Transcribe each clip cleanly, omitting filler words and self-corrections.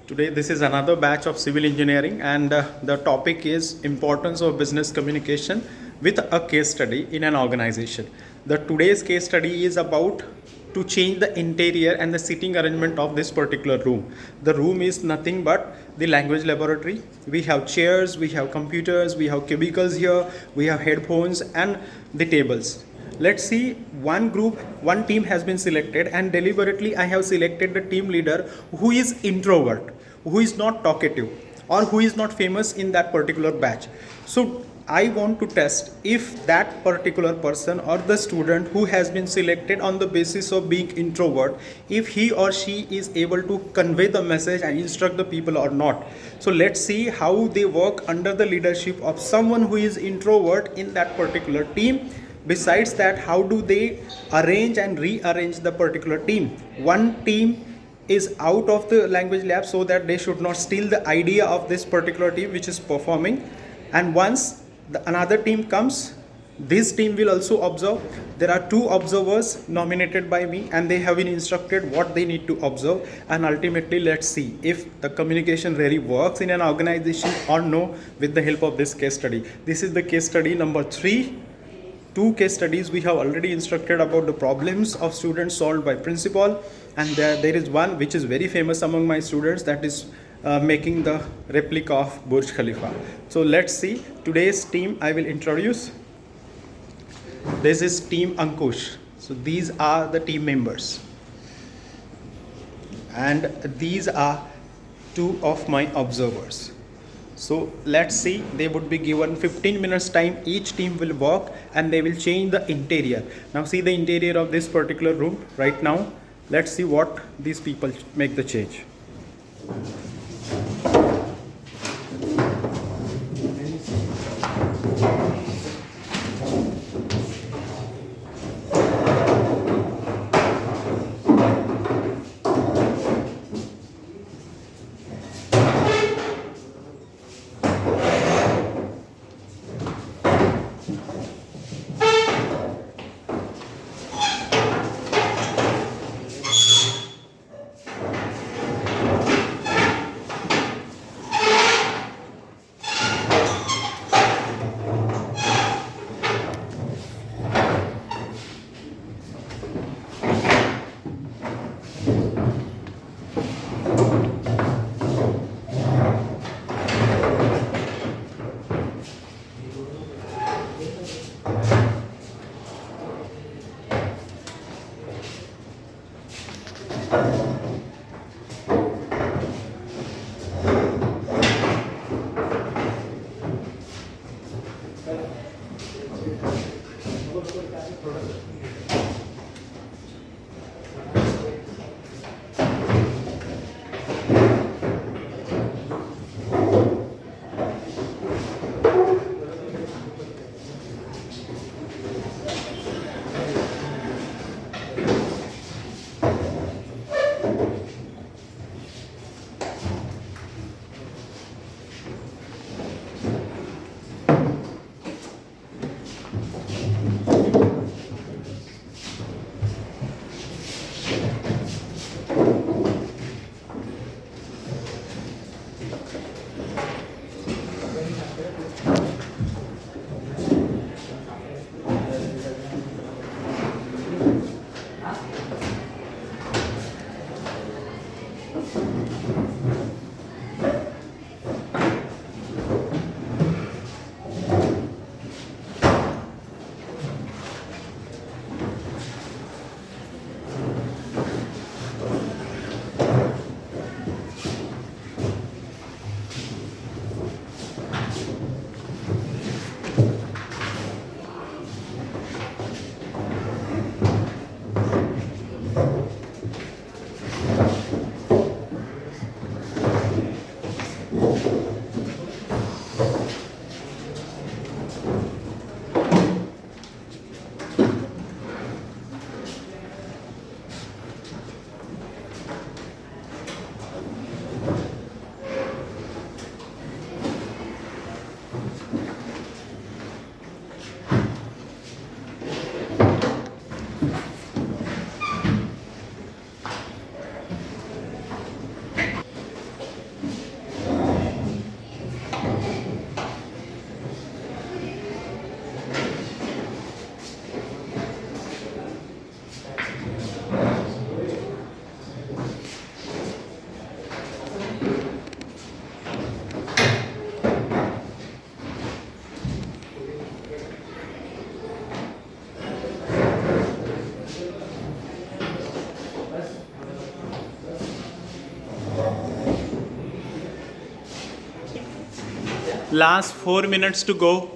Today this is another batch of civil engineering and the topic is importance of business communication with a case study in an organization. The today's case study is about to change the interior and the seating arrangement of this particular room. The room is nothing but the language laboratory. We have chairs, we have computers, we have cubicles here, we have headphones and the tables. Let's see, one team has been selected, and deliberately I have selected the team leader who is introvert, who is not talkative, or who is not famous in that particular batch. So I want to test if that particular person or the student who has been selected on the basis of being introvert, if he or she is able to convey the message and instruct the people or not. So let's see how they work under the leadership of someone who is introvert in that particular team. Besides that, how do they arrange and rearrange the particular team? One team is out of the language lab so that they should not steal the idea of this particular team which is performing. And once another team comes, this team will also observe. There are two observers nominated by me and they have been instructed what they need to observe, and ultimately let's see if the communication really works in an organization or no with the help of this case study. This is the case study number 3. Two case studies we have already instructed about the problems of students solved by principal, and there is one which is very famous among my students, that is making the replica of Burj Khalifa. So let's see today's team I will introduce. This is team Ankush. So these are the team members, and these are two of my observers. So let's see, they would be given 15 minutes time, each team will work and they will change the interior. Now see the interior of this particular room right now. Let's see what these people make the change. Last 4 minutes to go.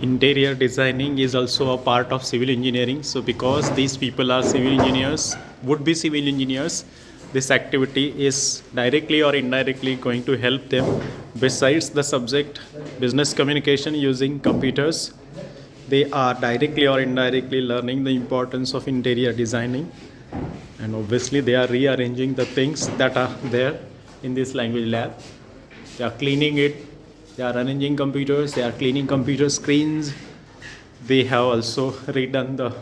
Interior designing is also a part of civil engineering. So because these people are civil engineers, would be civil engineers, this activity is directly or indirectly going to help them. Besides the subject business communication using computers, they are directly or indirectly learning the importance of interior designing, and obviously they are rearranging the things that are there in this language lab. They are cleaning it, they are arranging computers, they are cleaning computer screens. They have also redone the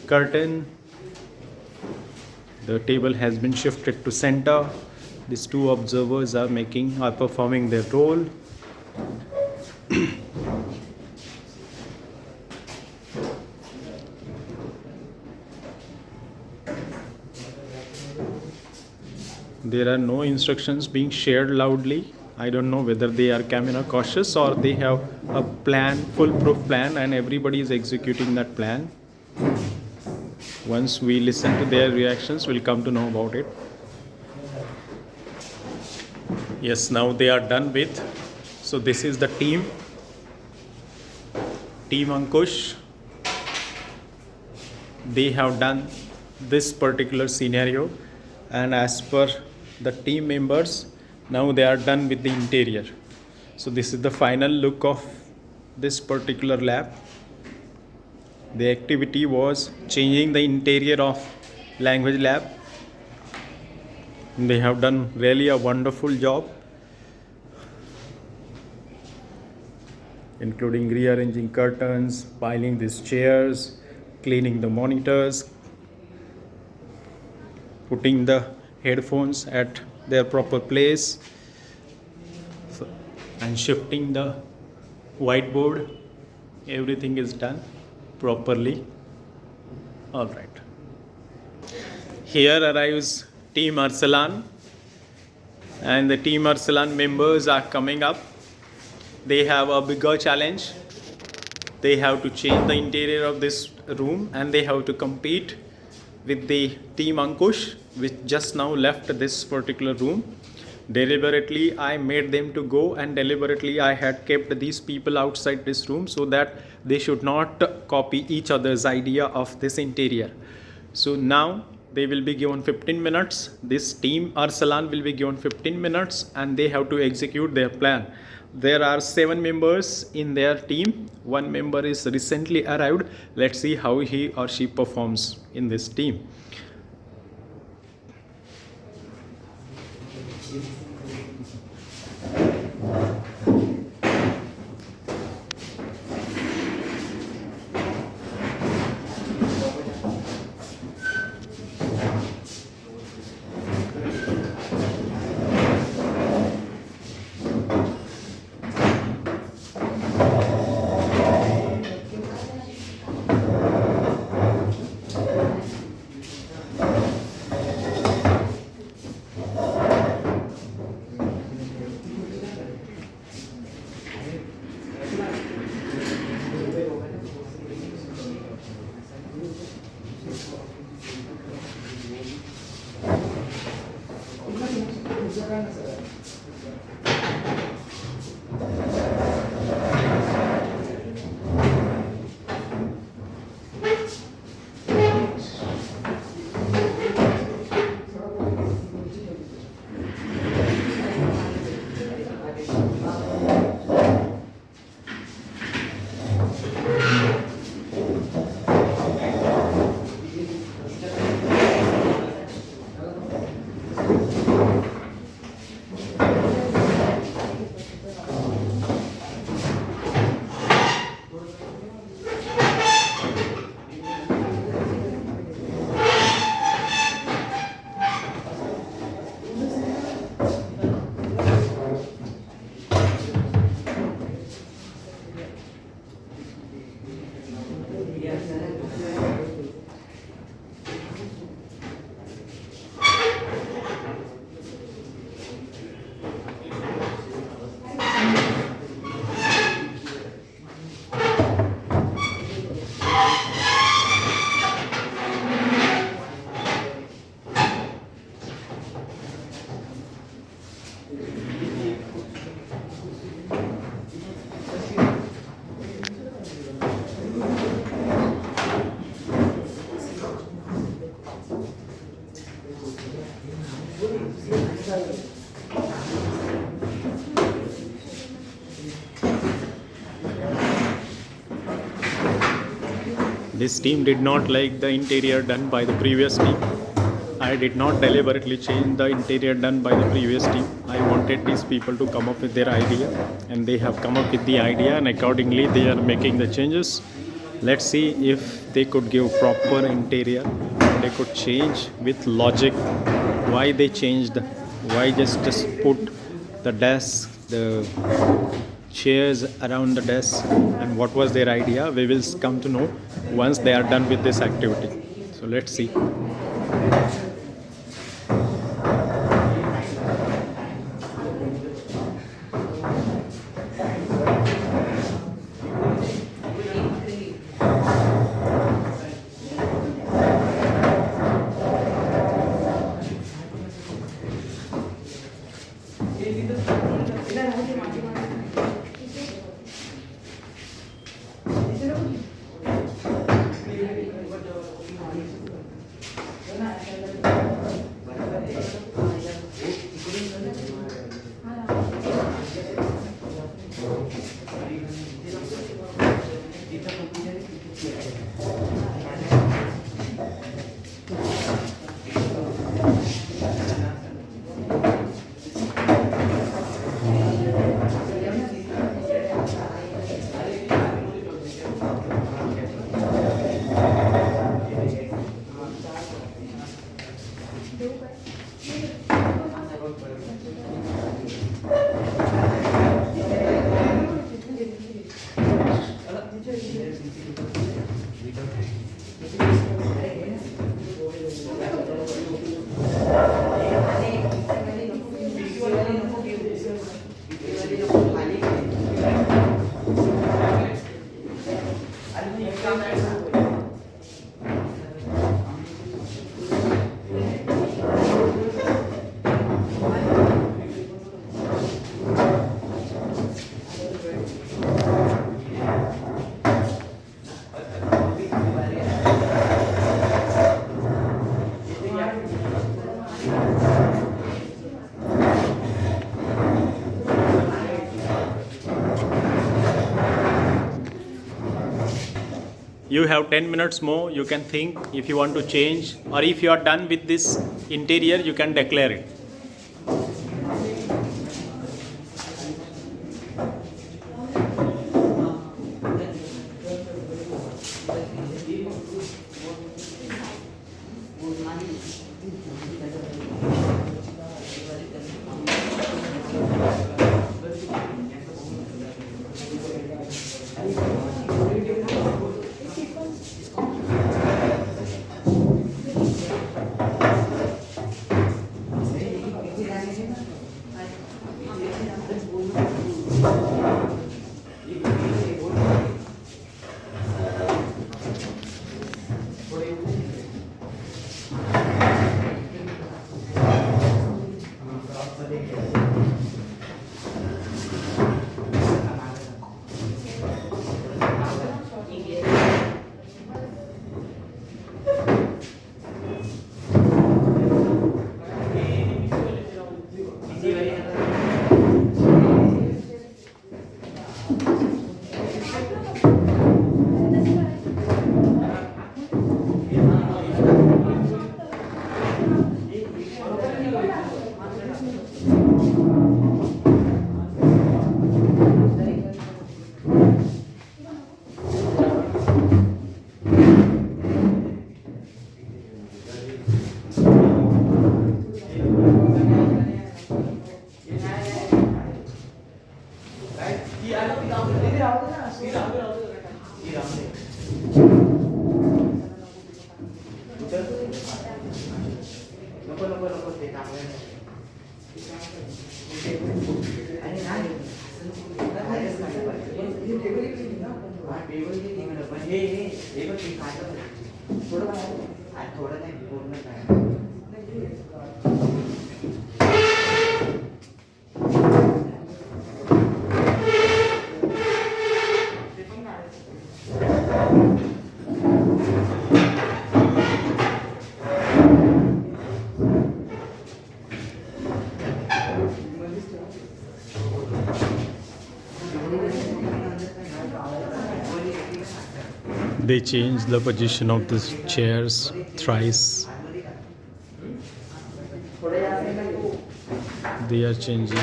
curtain. The table has been shifted to center. These two observers are performing their role. There are no instructions being shared loudly. I don't know whether they are camera cautious or they have a plan, foolproof plan, and everybody is executing that plan. Once we listen to their reactions, we'll come to know about it. Yes, now they are done with. So this is the team Ankush. They have done this particular scenario, and as per the team members, now they are done with the interior. So this is the final look of this particular lab. The activity was changing the interior of language lab. They have done really a wonderful job, including rearranging curtains, piling these chairs, cleaning the monitors, putting the headphones at their proper place, and shifting the whiteboard. Everything is done properly. All right. Here arrives Team Our Salon, and the Team Our Salon members are coming up. They have a bigger challenge. They have to change the interior of this room, and they have to compete with the Team Ankush, which just now left this particular room. Deliberately I made them to go, and deliberately I had kept these people outside this room so that they should not copy each other's idea of this interior. So now they will be given 15 minutes. This Team Our Salon will be given 15 minutes, and they have to execute their plan. There are 7 members in their team. 1 member is recently arrived. Let's see how he or she performs in this team. This team did not like the interior done by the previous team. I did not deliberately change the interior done by the previous team. I wanted these people to come up with their idea, and they have come up with the idea, and accordingly they are making the changes. Let's see if they could give proper interior. They could change with logic. Why they changed? Why just put the desk, the chairs around the desk, and what was their idea? We will come to know once they are done with this activity. So let's see. You have 10 minutes more. You can think if you want to change, or if you are done with this interior, you can declare it. They changed the position of the chairs thrice. They are changing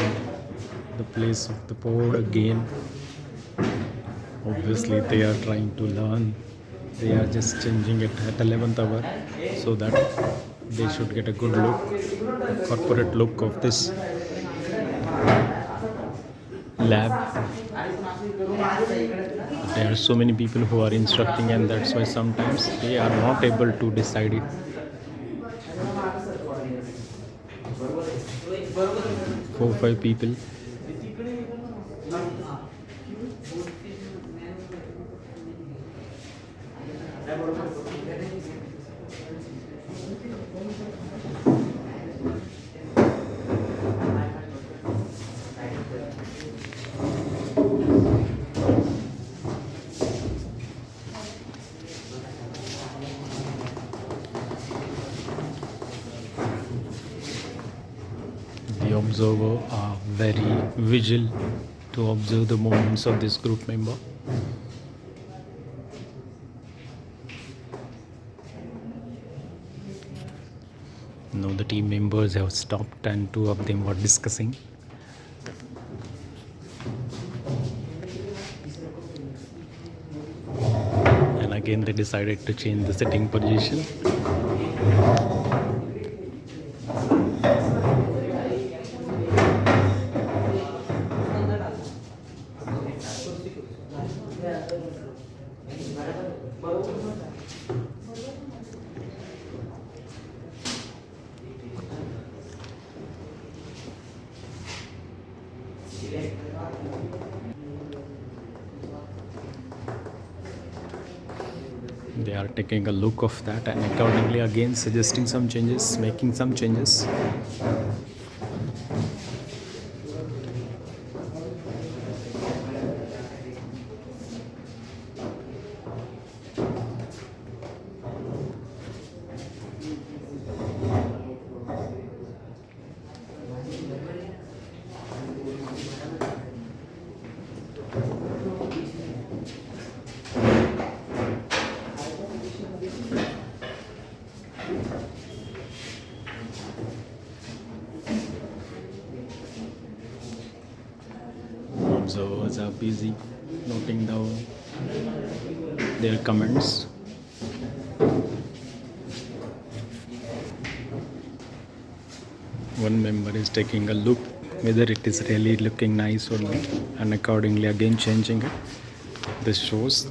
the place of the board again. Obviously, they are trying to learn. They are just changing it at 11th hour so that they should get a good look, corporate look of this lab. There are so many people who are instructing, and that's why sometimes they are not able to decide it. 4 5 people. The observer are very vigilant to observe the movements of this group member. Now the team members have stopped and 2 of them were discussing. And again they decided to change the sitting position. They are taking a look of that and accordingly again suggesting some changes, making some changes. Observers are busy noting down their comments. One member is taking a look whether it is really looking nice or not, and accordingly again changing it. This shows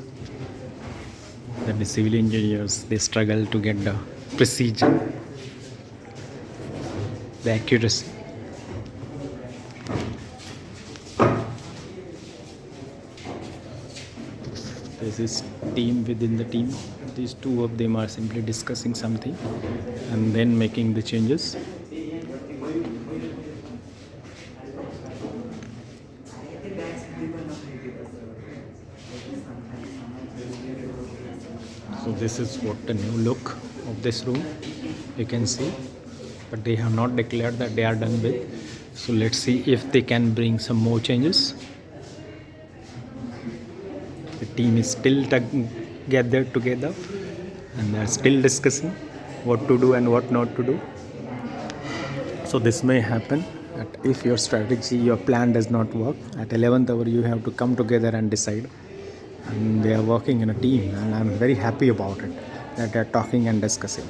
that the civil engineers, they struggle to get the precision, the accuracy. is team within the team. These two of them are simply discussing something and then making the changes. So this is what the new look of this room you can see, but they have not declared that they are done with. So let's see if they can bring some more changes. The team is still gathered together and they are still discussing what to do and what not to do. So this may happen that if your strategy, your plan does not work, at 11th hour you have to come together and decide. And they are working in a team and I'm very happy about it, that they are talking and discussing.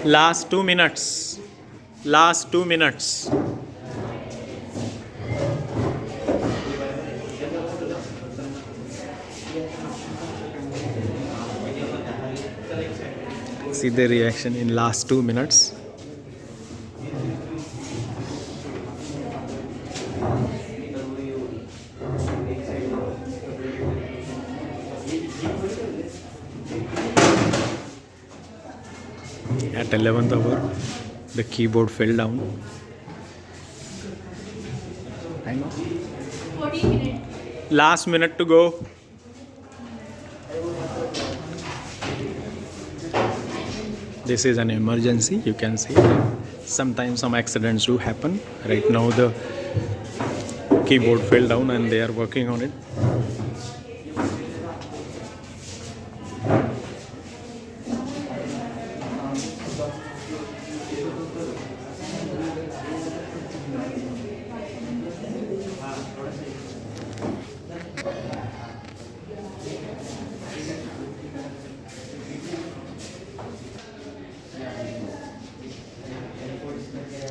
Last 2 minutes. Last 2 minutes. See the reaction in last 2 minutes. At 11th hour, the keyboard fell down. I know. 14 minutes. Last minute to go. This is an emergency. You can see sometimes some accidents do happen. Right now the keyboard fell down and they are working on it.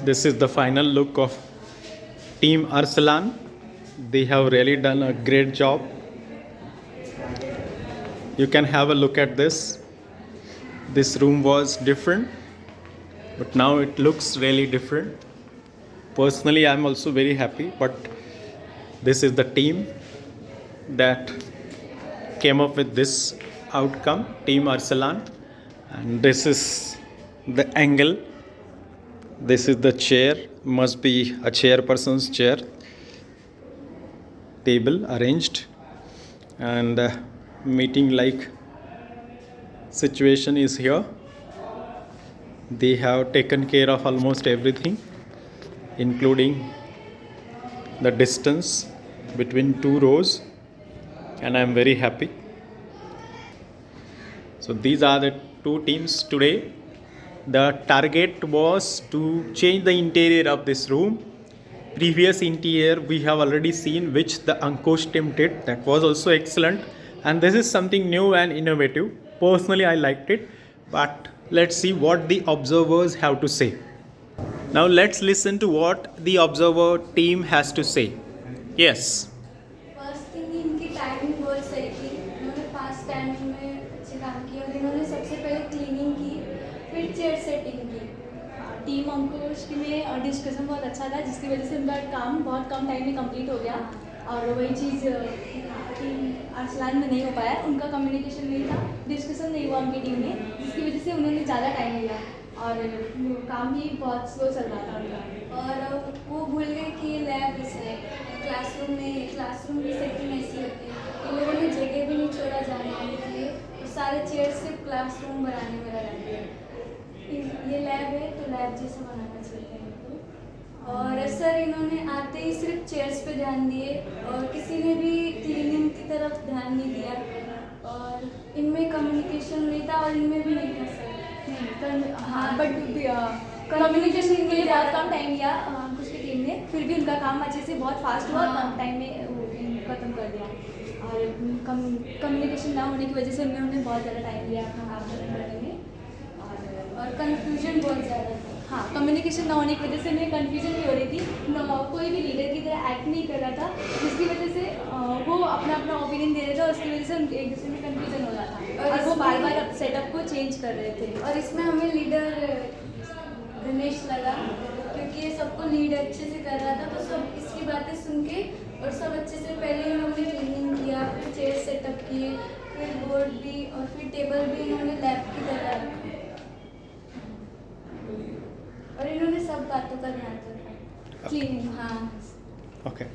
This is the final look of Team Our Salon. They have really done a great job. You can have a look at this. This room was different, but now it looks really different. Personally, I'm also very happy, but this is the team that came up with this outcome, Team Our Salon. And this is the angle. This is the chair, must be a chairperson's chair, table arranged, and meeting like situation is here. They have taken care of almost everything, including the distance between two rows, and I am very happy. So these are the two teams today. The target was to change the interior of this room. Previous interior we have already seen, which the Ankush team did. That was also excellent. And this is something new and innovative. Personally, I liked it. But let's see what the observers have to say. Now let's listen to what the observer team has to say. Yes. First thing इनकी timing बहुत सही थी. इन्होंने fast timing में अच्छे काम किए और इन्होंने सबसे पहले क्लीनिंग की, फिर चेयर सेटिंग की. टीम अंकुश में डिस्कशन बहुत अच्छा था, जिसकी वजह से उनका काम बहुत कम टाइम में कंप्लीट हो गया. और वही चीज़ टीम आर्सलान में नहीं हो पाया. उनका कम्युनिकेशन नहीं था, डिस्कशन नहीं हुआ उनकी टीम में, जिसकी वजह से उन्होंने ज़्यादा टाइम लिया और काम भी बहुत स्लो चल रहा था उनका. और वो भूल गए कि लैब है, क्लासरूम की सेटिंग ऐसी होती है. इन लोगों ने जगह भी नहीं छोड़ा जाने आने के लिए. सारे चेयर सिर्फ क्लासरूम बनाने में लगाते हैं. ये लैब है तो लैब जैसा बनाना चाहिए इनको. और सर इन्होंने आते ही सिर्फ चेयर्स पे ध्यान दिए और किसी ने भी क्लीनिंग की तरफ ध्यान नहीं दिया. और इनमें कम्युनिकेशन नहीं था और इनमें भी नहीं था सर. हाँ, बट कम्युनिकेशन के लिए बहुत कम टाइम लिया अंकुश की टीम ने. फिर भी उनका काम अच्छे से बहुत फास्ट हुआ और कम टाइम में ख़त्म कर दिया. और कम्युनिकेशन ना होने की वजह से उन्होंने बहुत ज़्यादा टाइम लिया अपना काम करने में. और कंफ्यूजन बहुत ज़्यादा था. हाँ, कम्युनिकेशन ना होने की वजह से मैं कंफ्यूजन भी हो रही थी, कोई भी लीडर की तरह एक्ट नहीं कर रहा था, जिसकी वजह से वो अपना अपना ओपिनियन दे रहे थे और उसकी वजह से एक दूसरे में कंफ्यूजन हो रहा था और वो बार बार सेटअप को चेंज कर रहे थे। और इसमें हमें लीडर गणेश लगा, क्योंकि ये सबको लीड अच्छे से कर रहा था, तो सब इसकी बातें सुन के और सब अच्छे से पहले इन्होंने क्लीनिंग किया, फिर चेयर सेटअप किए, फिर बोर्ड भी और फिर टेबल भी इन्होंने लैब की तरह रखा और इन्होंने सब बातों का ध्यान रखा। क्लीनिंग, हाँ। Okay.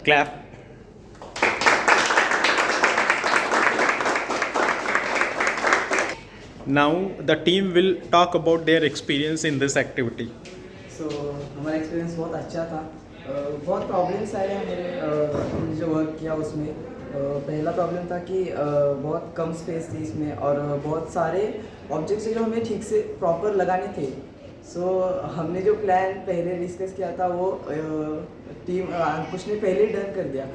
Clap. Now the team will talk about their experience in this activity. सो हमारा एक्सपीरियंस बहुत अच्छा था। बहुत प्रॉब्लम्स आए हमने जो वर्क किया उसमें। पहला प्रॉब्लम था कि बहुत कम स्पेस थी इसमें और बहुत सारे ऑब्जेक्ट्स जो हमें ठीक से प्रॉपर लगाने थे। सो हमने जो प्लान पहले डिस्कस किया था वो टीम अंकुश ने पहले ही डन कर दिया,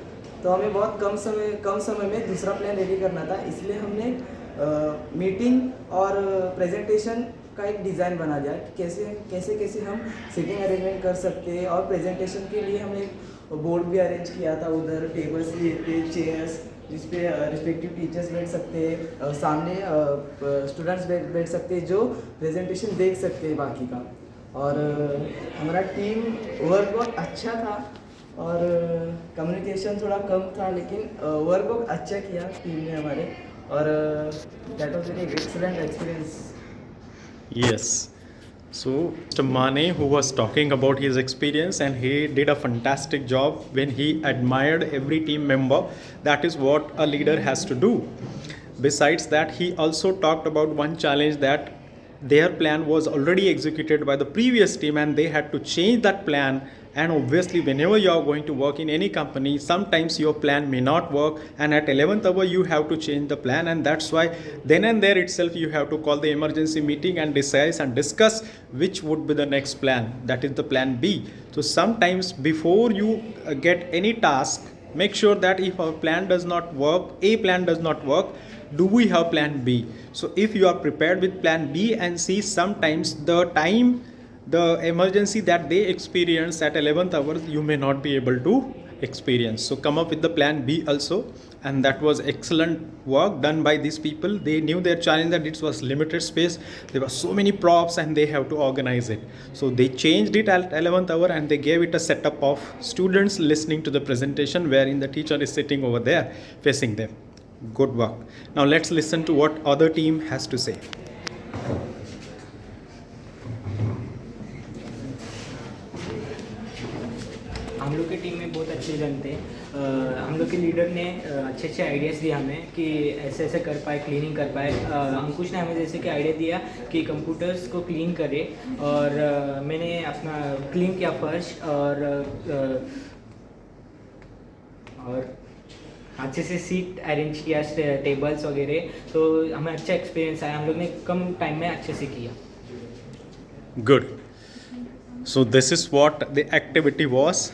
तो हमें बहुत कम समय में दूसरा प्लान रेडी करना था। इसलिए हमने मीटिंग और प्रेजेंटेशन का एक डिज़ाइन बना दिया कि कैसे हम सीटिंग अरेंजमेंट कर सकते हैं। और प्रेजेंटेशन के लिए हमने एक बोर्ड भी अरेंज किया था, उधर टेबल्स लिए थे, चेयर्स जिस पे रिस्पेक्टिव टीचर्स बैठ सकते हैं, सामने स्टूडेंट्स बैठ सकते हैं जो प्रेजेंटेशन देख सकते हैं बाकी का। और हमारा टीम वर्क बहुत अच्छा था और कम्युनिकेशन थोड़ा कम था, लेकिन वर्क बहुत अच्छा किया टीम ने हमारे। और that was very excellent experience. Yes. So Mr. Mane, who was talking about his experience, and he did a fantastic job when he admired every team member. That is what a leader has to do. Besides that, he also talked about one challenge, that their plan was already executed by the previous team and they had to change that plan. And obviously, whenever you are going to work in any company, sometimes your plan may not work, and at 11th hour you have to change the plan, and that's why then and there itself you have to call the emergency meeting and decide and discuss which would be the next plan, that is the plan B. So sometimes before you get any task, make sure that if our plan does not work, A plan does not work, do we have plan B? So if you are prepared with plan B and C, sometimes the emergency that they experience at 11th hour, you may not be able to experience. So come up with the plan B also, and that was excellent work done by these people. They knew their challenge, that it was limited space, there were so many props and they have to organize it. So they changed it at 11th hour and they gave it a setup of students listening to the presentation, wherein the teacher is sitting over there facing them. Good work. Now let's listen to what other team has to say. हम लोग की team में बहुत अच्छे जन थे। हम लोग के लीडर ने अच्छे अच्छे आइडियाज़ दिए हमें कि ऐसे ऐसे कर पाए, क्लीनिंग कर पाए। अंकुश ने हमें जैसे कि आइडिया दिया कि कंप्यूटर्स को क्लीन करे, और मैंने अपना क्लीन किया फर्श और अच्छे से सीट अरेंज किया, टेबल्स वगैरह। तो हमें अच्छा एक्सपीरियंस आया, हम लोग ने कम टाइम में अच्छे से किया। Good. So this is what the activity was.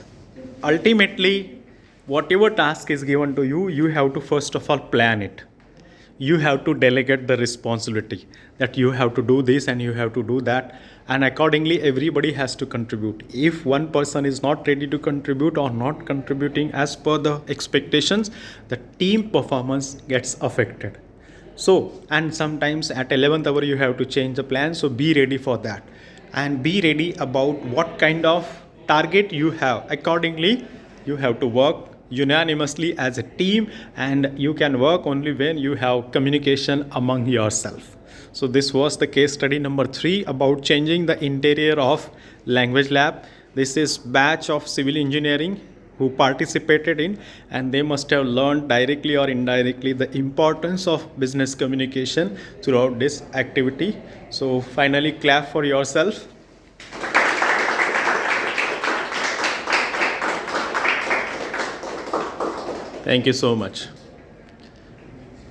Ultimately, whatever task is given to you, you have to first of all plan it. You have to delegate the responsibility, that you have to do this and you have to do that, and accordingly everybody has to contribute. If one person is not ready to contribute or not contributing as per the expectations, the team performance gets affected. So, and sometimes at 11th hour you have to change the plan, so be ready for that, and be ready about what kind of target you have. Accordingly you have to work unanimously as a team, and you can work only when you have communication among yourself. So this was the case study number 3 about changing the interior of language lab. This is batch of civil engineering who participated in, and they must have learned directly or indirectly the importance of business communication throughout this activity. So finally, clap for yourself. Thank you so much.